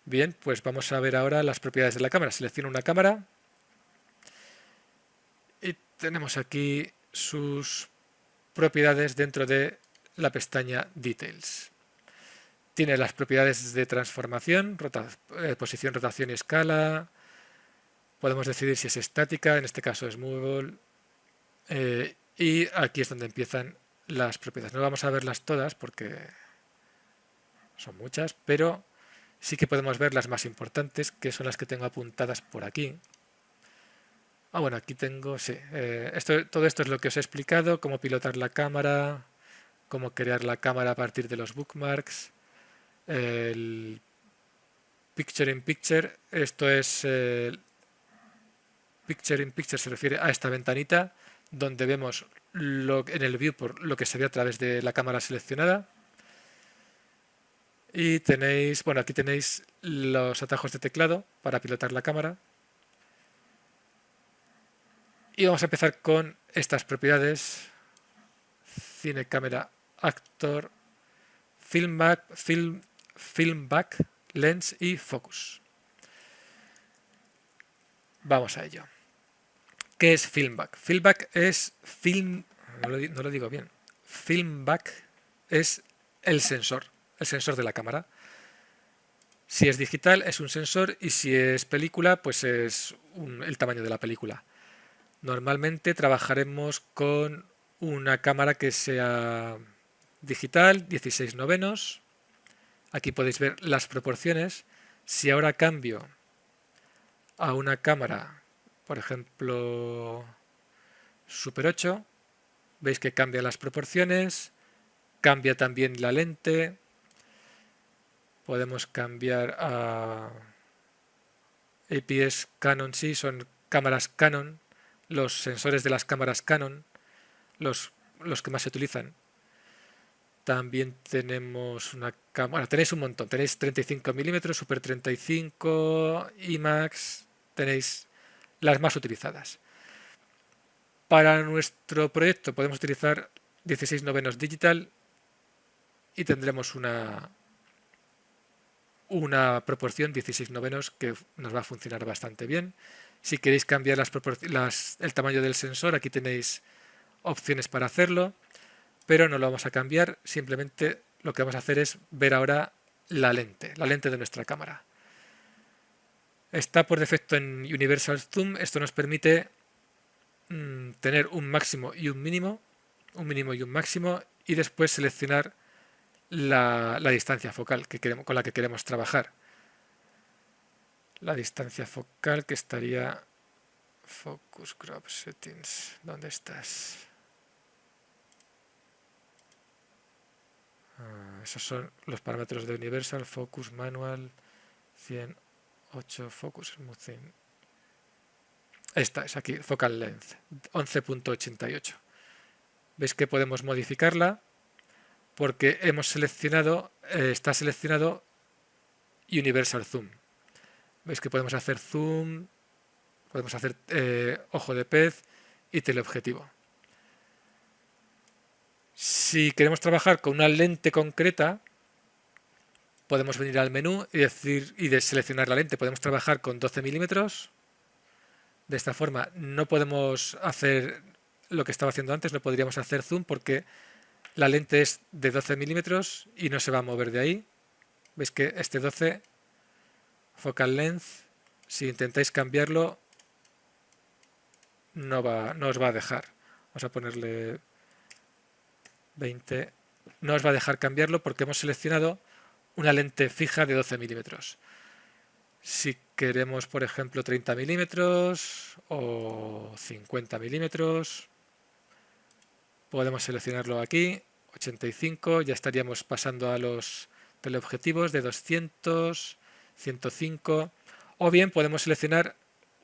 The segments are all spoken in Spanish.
Bien, pues vamos a ver ahora las propiedades de la cámara. Selecciono una cámara y tenemos aquí sus propiedades dentro de la pestaña Details. Tiene las propiedades de transformación, posición, rotación y escala. Podemos decidir si es estática, en este caso es movable. Y aquí es donde empiezan las propiedades. No vamos a verlas todas porque son muchas, pero sí que podemos ver las más importantes, que son las que tengo apuntadas por aquí. Bueno, aquí tengo, sí. Todo esto es lo que os he explicado, cómo pilotar la cámara, cómo crear la cámara a partir de los bookmarks. El Picture in Picture, esto es Picture in Picture, se refiere a esta ventanita donde vemos en el viewport lo que se ve a través de la cámara seleccionada. Y tenéis, bueno, aquí tenéis los atajos de teclado para pilotar la cámara. Y vamos a empezar con estas propiedades: Cine, cámara, actor, film back, lens y focus. Vamos a ello. ¿Qué es filmback? Filmback es no lo digo bien. Filmback es el sensor de la cámara. Si es digital es un sensor y si es película pues es el tamaño de la película. Normalmente trabajaremos con una cámara que sea digital, 16 novenos. Aquí podéis ver las proporciones. Si ahora cambio a una cámara, por ejemplo, Super 8, veis que cambia las proporciones, cambia también la lente. Podemos cambiar a APS Canon, sí, son cámaras Canon, los sensores de las cámaras Canon, los que más se utilizan. También tenemos una cámara, tenéis un montón, tenéis 35 mm, Super 35, IMAX, tenéis las más utilizadas. Para nuestro proyecto podemos utilizar 16 novenos digital y tendremos una proporción 16 novenos que nos va a funcionar bastante bien. Si queréis cambiar el tamaño del sensor, aquí tenéis opciones para hacerlo, pero no lo vamos a cambiar, simplemente lo que vamos a hacer es ver ahora la lente de nuestra cámara. Está por defecto en Universal Zoom, esto nos permite tener un máximo y un mínimo y un máximo, y después seleccionar la distancia focal con la que queremos trabajar. La distancia focal que estaría Focus Crop Settings. ¿Dónde estás? Esos son los parámetros de Universal Focus Manual 108 Focus Smoothing. Esta es aquí, Focal Length 11.88. Veis que podemos modificarla porque está seleccionado Universal Zoom. Veis que podemos hacer zoom, podemos hacer ojo de pez y teleobjetivo. Si queremos trabajar con una lente concreta, podemos venir al menú y seleccionar la lente. Podemos trabajar con 12 milímetros. De esta forma no podemos hacer lo que estaba haciendo antes, no podríamos hacer zoom porque la lente es de 12 milímetros y no se va a mover de ahí. Veis que este 12 focal length, si intentáis cambiarlo, no os va a dejar. Vamos a ponerle 20. No os va a dejar cambiarlo porque hemos seleccionado una lente fija de 12 milímetros. Si queremos, por ejemplo, 30 milímetros o 50 milímetros, podemos seleccionarlo aquí, 85, ya estaríamos pasando a los teleobjetivos de 200, 105, o bien podemos seleccionar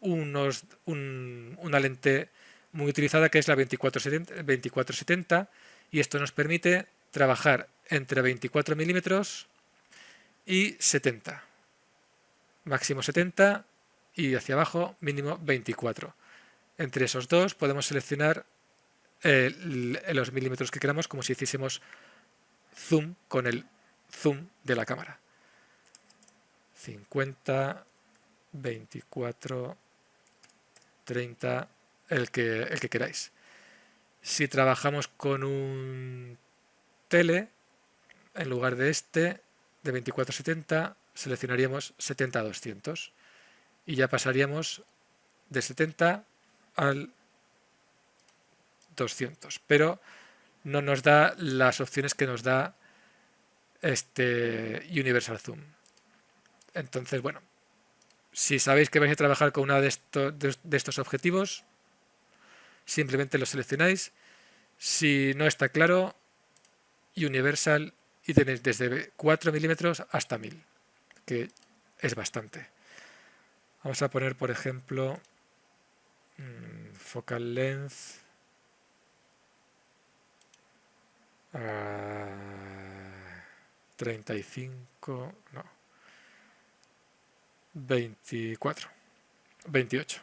una lente muy utilizada que es la 2470, y esto nos permite trabajar entre 24 milímetros y 70, máximo 70 y hacia abajo mínimo 24. Entre esos dos podemos seleccionar los milímetros que queramos, como si hiciésemos zoom con el zoom de la cámara. 50, 24, 30, el que queráis. Si trabajamos con un tele, en lugar de este, de 24-70, seleccionaríamos 70-200 y ya pasaríamos de 70 al 200, pero no nos da las opciones que nos da este Universal Zoom. Entonces, bueno, si sabéis que vais a trabajar con uno de estos objetivos, simplemente lo seleccionáis. Si no está claro, Universal, y tenéis desde 4 milímetros hasta 1000, que es bastante. Vamos a poner, por ejemplo, focal length 35, no, 24, 28.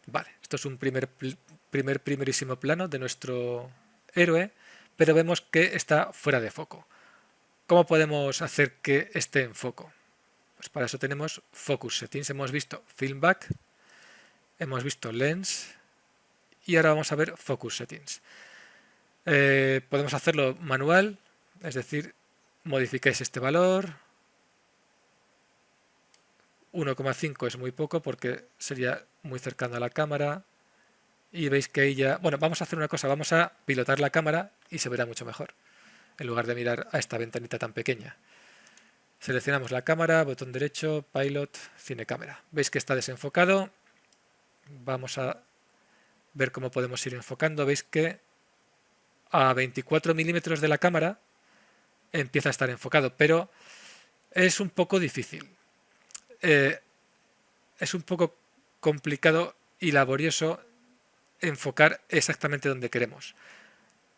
Vale, esto es un primerísimo plano de nuestro héroe, pero vemos que está fuera de foco. ¿Cómo podemos hacer que esté en foco? Pues para eso tenemos Focus Settings. Hemos visto Film Back, hemos visto Lens y ahora vamos a ver Focus Settings. Podemos hacerlo manual, es decir, modificáis este valor. 1,5 es muy poco porque sería muy cercano a la cámara. Y veis que ahí ya... Bueno, vamos a hacer una cosa, vamos a pilotar la cámara y se verá mucho mejor, en lugar de mirar a esta ventanita tan pequeña. Seleccionamos la cámara, botón derecho, Pilot, Cinecámara. Veis que está desenfocado. Vamos a ver cómo podemos ir enfocando. Veis que a 24 milímetros de la cámara empieza a estar enfocado, pero es un poco difícil. Es un poco complicado y laborioso enfocar exactamente donde queremos.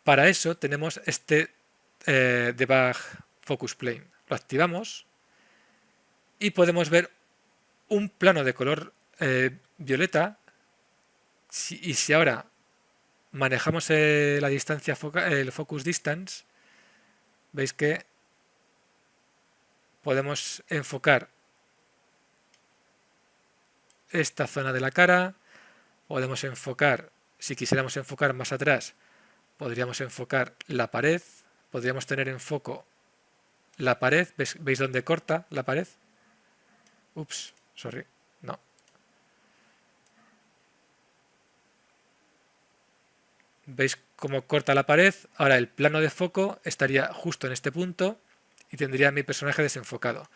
Para eso tenemos este Debug Focus Plane. Lo activamos y podemos ver un plano de color violeta. Y si ahora manejamos la distancia el Focus Distance, veis que podemos enfocar esta zona de la cara, podemos enfocar, si quisiéramos enfocar más atrás, podríamos enfocar la pared, podríamos tener en foco la pared. ¿Veis dónde corta la pared? Ups, sorry, no. ¿Veis cómo corta la pared? Ahora el plano de foco estaría justo en este punto y tendría mi personaje desenfocado.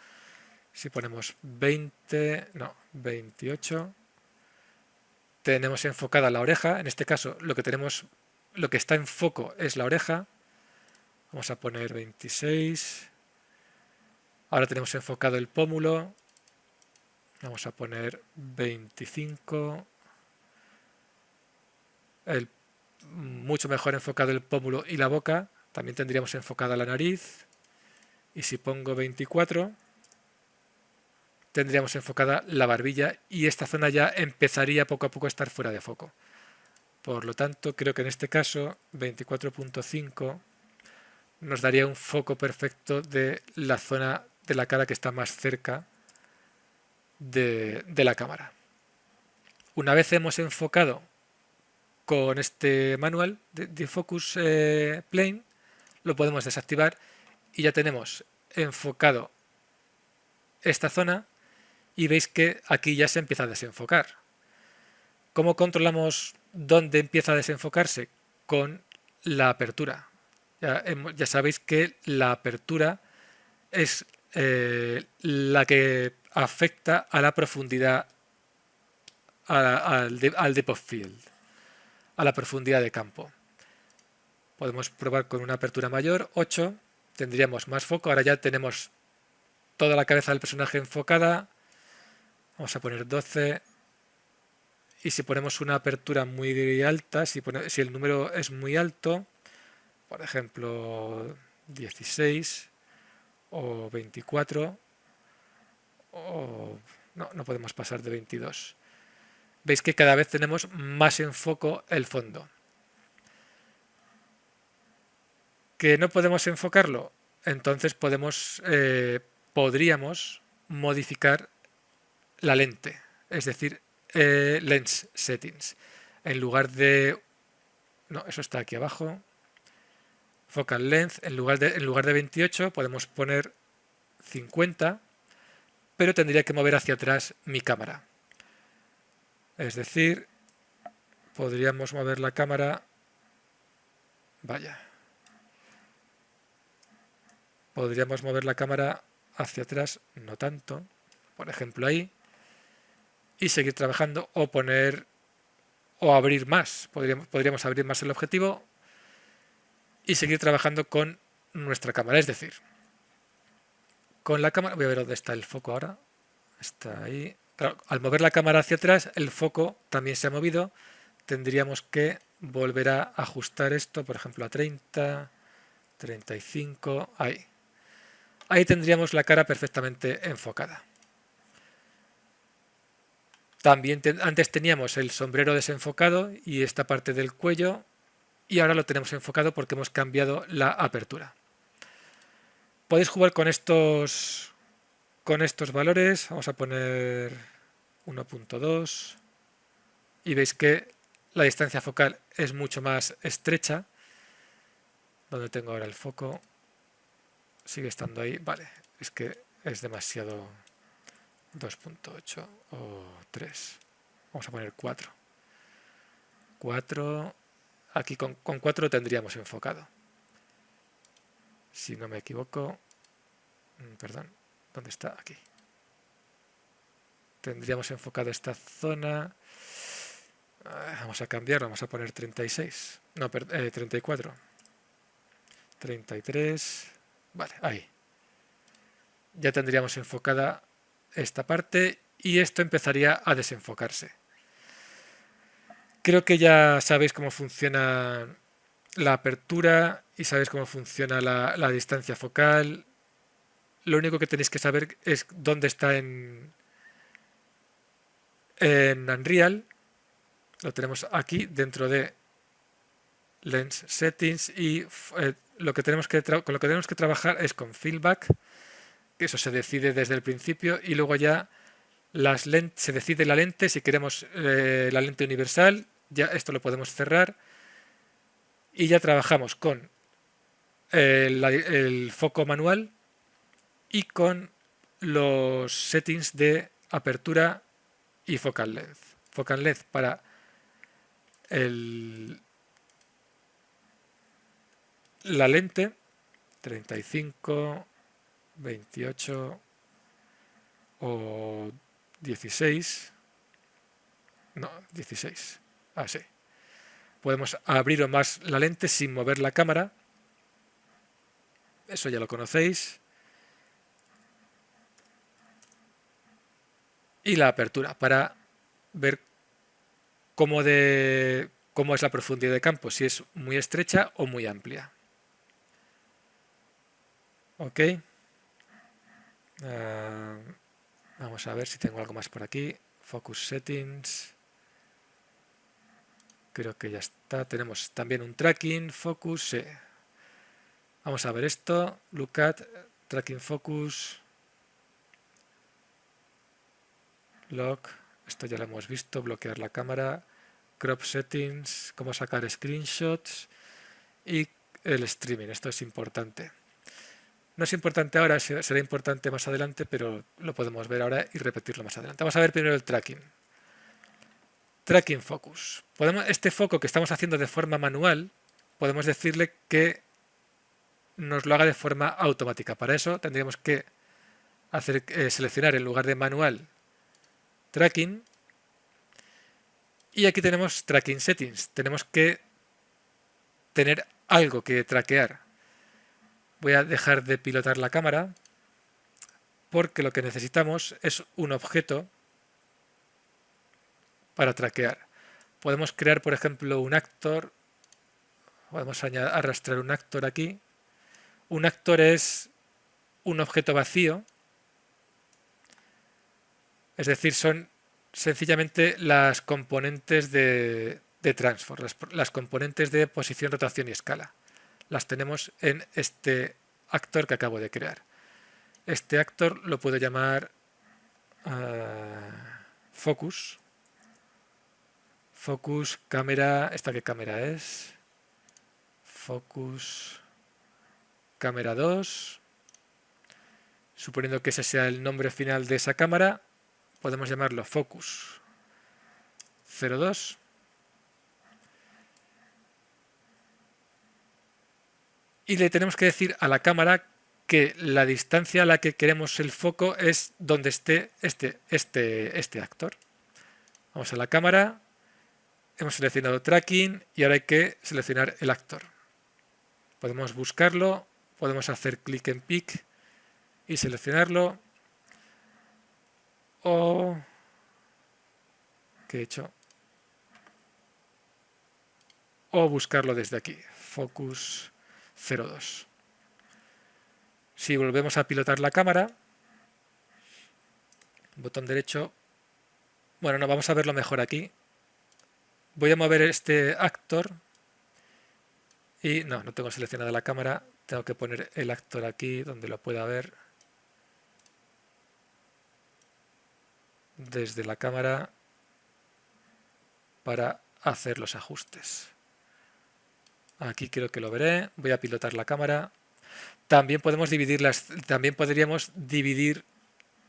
Si ponemos 20, no, 28, tenemos enfocada la oreja. En este caso lo que está en foco es la oreja. Vamos a poner 26. Ahora tenemos enfocado el pómulo. Vamos a poner 25. Mucho mejor enfocado el pómulo y la boca. También tendríamos enfocada la nariz. Y si pongo 24, tendríamos enfocada la barbilla y esta zona ya empezaría poco a poco a estar fuera de foco. Por lo tanto, creo que en este caso 24.5 nos daría un foco perfecto de la zona de la cara que está más cerca de la cámara. Una vez hemos enfocado con este manual de Focus Plane, lo podemos desactivar y ya tenemos enfocado esta zona y veis que aquí ya se empieza a desenfocar. ¿Cómo controlamos dónde empieza a desenfocarse? Con la apertura. Ya sabéis que la apertura es la que afecta a la profundidad, al depth of field, a la profundidad de campo. Podemos probar con una apertura mayor, 8, tendríamos más foco. Ahora ya tenemos toda la cabeza del personaje enfocada. Vamos a poner 12. Y si ponemos una apertura muy alta, si el número es muy alto, por ejemplo 16 o 24, no podemos pasar de 22. Veis que cada vez tenemos más en foco el fondo. ¿Que no podemos enfocarlo? Entonces podemos podríamos modificar la lente, es decir, lens settings. En lugar de... No, eso está aquí abajo. Focal length, en lugar de 28 podemos poner 50, pero tendría que mover hacia atrás mi cámara. Es decir, podríamos mover la cámara... Vaya. Podríamos mover la cámara hacia atrás, no tanto, por ejemplo ahí, y seguir trabajando o poner o abrir más. Podríamos abrir más el objetivo y seguir trabajando con nuestra cámara. Es decir, con la cámara, voy a ver dónde está el foco ahora. Está ahí. Claro, al mover la cámara hacia atrás, el foco también se ha movido. Tendríamos que volver a ajustar esto, por ejemplo, a 30, 35, ahí. Ahí tendríamos la cara perfectamente enfocada. También antes teníamos el sombrero desenfocado y esta parte del cuello, y ahora lo tenemos enfocado porque hemos cambiado la apertura. Podéis jugar con estos valores. Vamos a poner 1.2 y veis que la distancia focal es mucho más estrecha. ¿Dónde tengo ahora el foco? Sigue estando ahí. Vale, es que es demasiado. 2.8 o 3. Vamos a poner 4. 4. Aquí con 4 tendríamos enfocado. Si no me equivoco. Perdón. ¿Dónde está? Aquí. Tendríamos enfocado esta zona. Vamos a cambiar. Vamos a poner 36. No, 34. 33. Vale, ahí. Ya tendríamos enfocada esta parte y esto empezaría a desenfocarse. Creo que ya sabéis cómo funciona la apertura y sabéis cómo funciona la distancia focal. Lo único que tenéis que saber es dónde está en Unreal. Lo tenemos aquí dentro de Lens Settings y con lo que tenemos que trabajar es con Fieldback, que eso se decide desde el principio, y luego ya se decide la lente. Si queremos la lente universal, ya esto lo podemos cerrar y ya trabajamos con el foco manual y con los settings de apertura y focal length. Focal length para la lente 35, 28 o 16. No, 16. Sí. Podemos abrir o más la lente sin mover la cámara. Eso ya lo conocéis. Y la apertura para ver cómo es la profundidad de campo, si es muy estrecha o muy amplia. Ok. Vamos a ver si tengo algo más por aquí. Focus Settings. Creo que ya está. Tenemos también un tracking, focus. Sí. Vamos a ver esto. Look at, tracking focus. Lock. Esto ya lo hemos visto. Bloquear la cámara. Crop settings. Cómo sacar screenshots. Y el streaming. Esto es importante. No es importante ahora, será importante más adelante, pero lo podemos ver ahora y repetirlo más adelante. Vamos a ver primero el tracking. Tracking focus. Este foco que estamos haciendo de forma manual, podemos decirle que nos lo haga de forma automática. Para eso tendríamos que seleccionar en lugar de manual tracking. Y aquí tenemos tracking settings. Tenemos que tener algo que traquear. Voy a dejar de pilotar la cámara porque lo que necesitamos es un objeto para traquear. Podemos crear, por ejemplo, un actor. Podemos arrastrar un actor aquí. Un actor es un objeto vacío. Es decir, son sencillamente las componentes de transform, las componentes de posición, rotación y escala. Las tenemos en este actor que acabo de crear. Este actor lo puedo llamar focus. Focus, cámara, ¿esta qué cámara es? Focus, cámara 2. Suponiendo que ese sea el nombre final de esa cámara, podemos llamarlo focus 02. Y le tenemos que decir a la cámara que la distancia a la que queremos el foco es donde esté este actor. Vamos a la cámara, hemos seleccionado tracking y ahora hay que seleccionar el actor. Podemos buscarlo, podemos hacer clic en pick y seleccionarlo, o ¿qué he hecho? O buscarlo desde aquí, focus 02. Si volvemos a pilotar la cámara, botón derecho, bueno, no, vamos a verlo mejor aquí. Voy a mover este actor y no tengo seleccionada la cámara, tengo que poner el actor aquí donde lo pueda ver. Desde la cámara para hacer los ajustes. Aquí creo que lo veré. Voy a pilotar la cámara. También podríamos dividir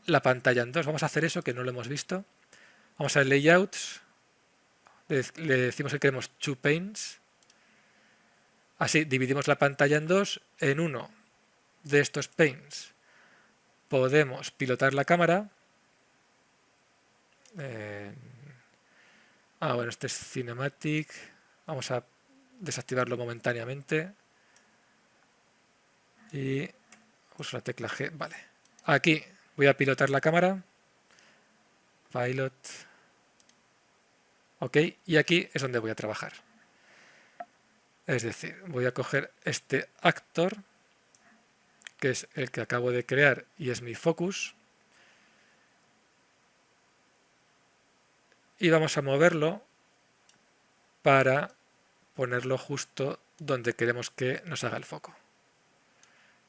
la pantalla en dos. Vamos a hacer eso, que no lo hemos visto. Vamos a Layouts. Le decimos que queremos two panes. Así dividimos la pantalla en dos. En uno de estos panes podemos pilotar la cámara. Bueno, este es Cinematic. Vamos a desactivarlo momentáneamente. Y uso la tecla G. Vale. Aquí voy a pilotar la cámara. Pilot. Ok. Y aquí es donde voy a trabajar. Es decir, voy a coger este actor, que es el que acabo de crear y es mi focus. Y vamos a moverlo para ponerlo justo donde queremos que nos haga el foco.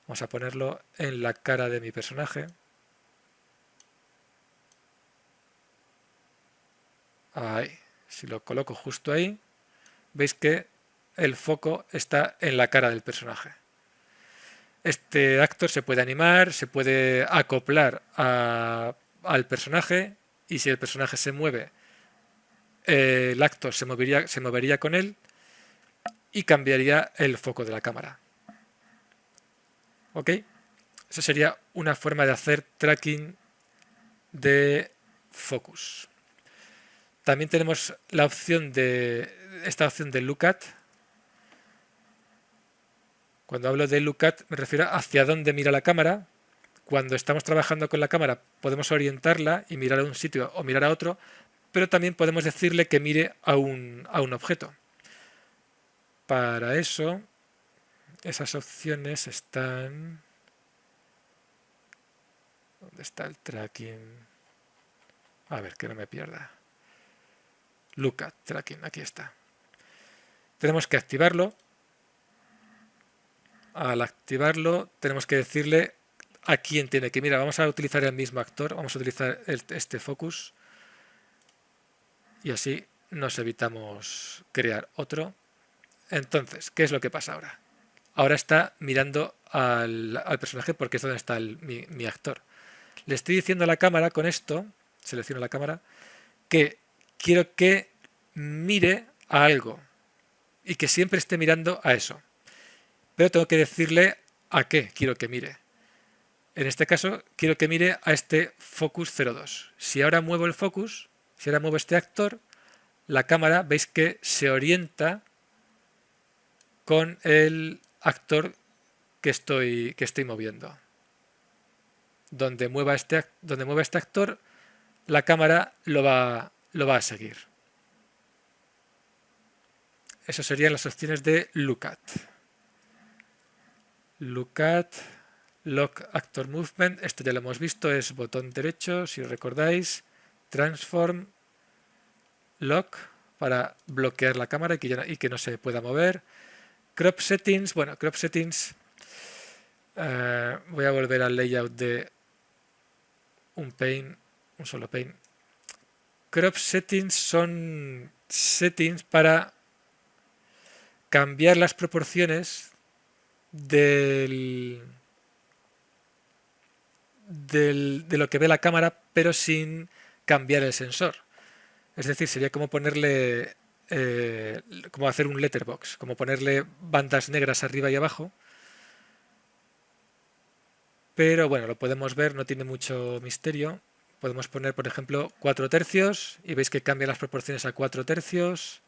Vamos a ponerlo en la cara de mi personaje. Ahí. Si lo coloco justo ahí, veis que el foco está en la cara del personaje. Este actor se puede animar, se puede acoplar al personaje, y si el personaje se mueve, el actor se movería con él y cambiaría el foco de la cámara. ¿Ok? Eso sería una forma de hacer tracking de focus. También tenemos esta opción de look at. Cuando hablo de look at me refiero a hacia dónde mira la cámara. Cuando estamos trabajando con la cámara podemos orientarla y mirar a un sitio o mirar a otro, pero también podemos decirle que mire a un objeto. Para eso, esas opciones están... ¿Dónde está el tracking? A ver, que no me pierda. Look at tracking, aquí está. Tenemos que activarlo. Al activarlo tenemos que decirle a quién tiene que mirar. Vamos a utilizar el mismo actor, vamos a utilizar este focus y así nos evitamos crear otro. Entonces, ¿qué es lo que pasa ahora? Ahora está mirando al personaje porque es donde está mi actor. Le estoy diciendo a la cámara con esto, selecciono la cámara, que quiero que mire a algo y que siempre esté mirando a eso. Pero tengo que decirle a qué quiero que mire. En este caso, quiero que mire a este focus 02. Si ahora muevo el focus, si ahora muevo este actor, la cámara veis que se orienta con el actor que estoy moviendo. Donde mueva este actor, la cámara lo va a seguir. Esas serían las opciones de Look at. Look at, Lock Actor Movement, esto ya lo hemos visto, es botón derecho, si recordáis, Transform, Lock, para bloquear la cámara y que no se pueda mover. Crop Settings, bueno, Crop Settings Voy a volver al layout de un solo pane. Crop settings son settings para cambiar las proporciones de lo que ve la cámara, pero sin cambiar el sensor. Es decir, sería como ponerle, como hacer un letterbox, como ponerle bandas negras arriba y abajo. Pero bueno, lo podemos ver, no tiene mucho misterio. Podemos poner, por ejemplo, 4 tercios y veis que cambia las proporciones a 4 tercios.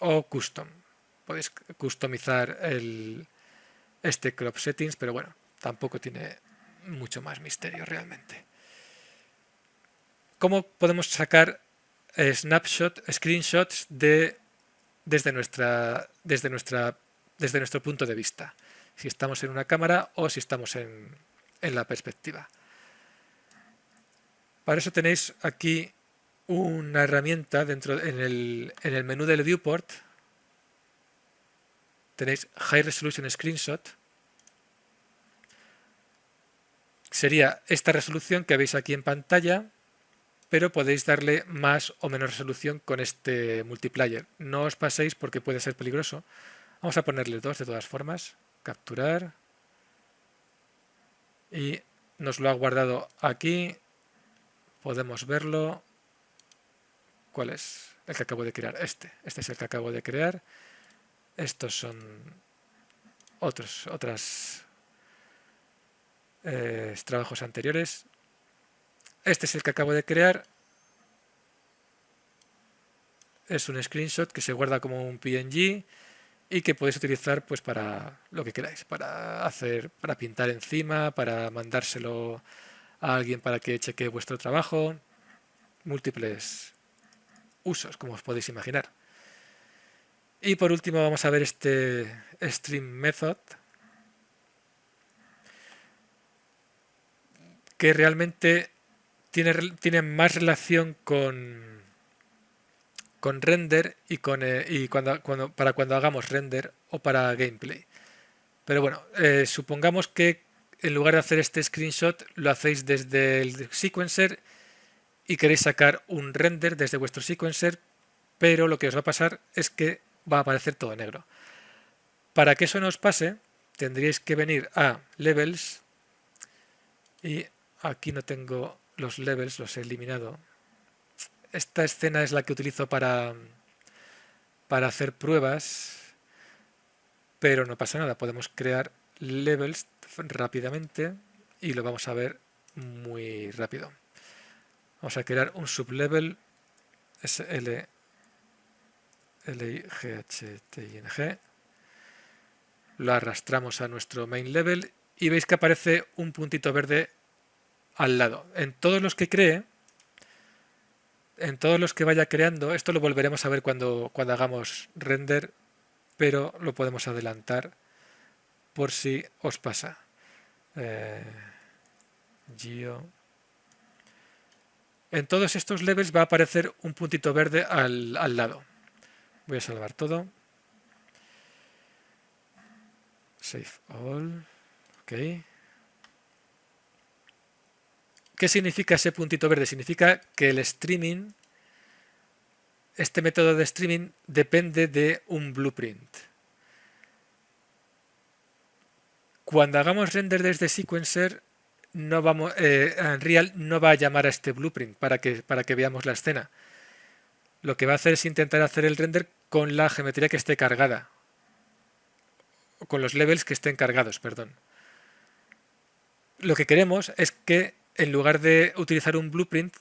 O custom. Podéis customizar este crop settings, pero bueno, tampoco tiene mucho más misterio realmente. ¿Cómo podemos sacar screenshots desde nuestro punto de vista? Si estamos en una cámara o si estamos en la perspectiva. Para eso tenéis aquí una herramienta en el menú del viewport. Tenéis High Resolution Screenshot. Sería esta resolución que veis aquí en pantalla, pero podéis darle más o menos resolución con este multiplayer. No os paséis porque puede ser peligroso. Vamos a ponerle 2 de todas formas. Capturar. Y nos lo ha guardado aquí. Podemos verlo. ¿Cuál es? El que acabo de crear. Este es el que acabo de crear. Estos son otros trabajos anteriores. Este es el que acabo de crear. Es un screenshot que se guarda como un PNG y que podéis utilizar pues para lo que queráis, para pintar encima, para mandárselo a alguien para que chequee vuestro trabajo. Múltiples usos, como os podéis imaginar. Y por último vamos a ver este stream method, que realmente tiene más relación con render y para cuando hagamos render o para gameplay. Pero bueno, supongamos que en lugar de hacer este screenshot lo hacéis desde el sequencer y queréis sacar un render desde vuestro sequencer, pero lo que os va a pasar es que va a aparecer todo negro. Para que eso no os pase, tendríais que venir a Levels y aquí no tengo los levels, los he eliminado. Esta escena es la que utilizo para hacer pruebas, pero no pasa nada. Podemos crear levels rápidamente y lo vamos a ver muy rápido. Vamos a crear un sublevel SL LIGHTING. Lo arrastramos a nuestro main level y veis que aparece un puntito verde al lado. En todos los que cree, en todos los que vaya creando, esto lo volveremos a ver cuando hagamos render, pero lo podemos adelantar por si os pasa. Geo. En todos estos levels va a aparecer un puntito verde al lado. Voy a salvar todo. Save all. Ok. ¿Qué significa ese puntito verde? Significa que el streaming, este método de streaming, depende de un blueprint. Cuando hagamos render desde sequencer, Unreal no va a llamar a este blueprint para que veamos la escena. Lo que va a hacer es intentar hacer el render con la geometría que esté cargada. O con los levels que estén cargados, perdón. Lo que queremos es que en lugar de utilizar un blueprint,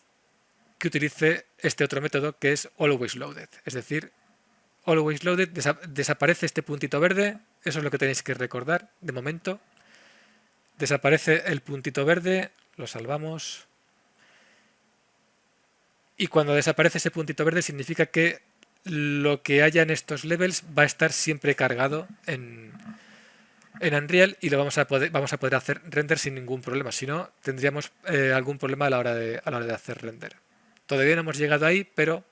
que utilice este otro método que es always loaded. Es decir, always loaded, desaparece este puntito verde, eso es lo que tenéis que recordar de momento. Desaparece el puntito verde, lo salvamos. Y cuando desaparece ese puntito verde significa que lo que haya en estos levels va a estar siempre cargado en Unreal y lo vamos a poder hacer render sin ningún problema. Si no, tendríamos algún problema a la hora de hacer render. Todavía no hemos llegado ahí, pero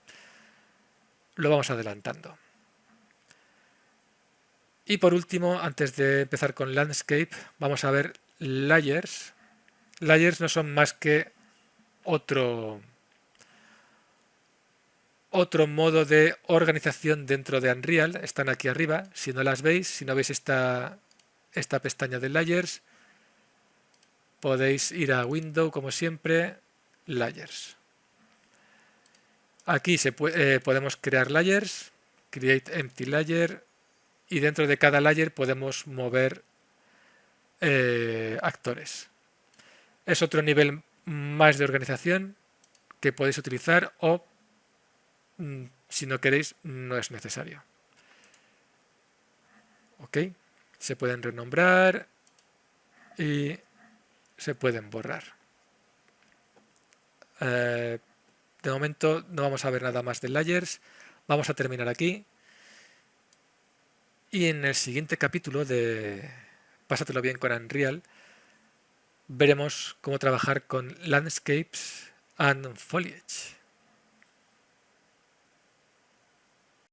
lo vamos adelantando. Y por último, antes de empezar con Landscape, vamos a ver Layers. Layers no son más que otro modo de organización dentro de Unreal. Están aquí arriba. Si no las veis, si no veis esta pestaña de Layers, podéis ir a Window, como siempre, Layers. Aquí podemos crear layers, create empty layer, y dentro de cada layer podemos mover actores. Es otro nivel más de organización que podéis utilizar o, si no queréis, no es necesario. ¿Ok? Se pueden renombrar y se pueden borrar. De momento no vamos a ver nada más de layers. Vamos a terminar aquí. Y en el siguiente capítulo de Pásatelo bien con Unreal, veremos cómo trabajar con Landscapes and Foliage.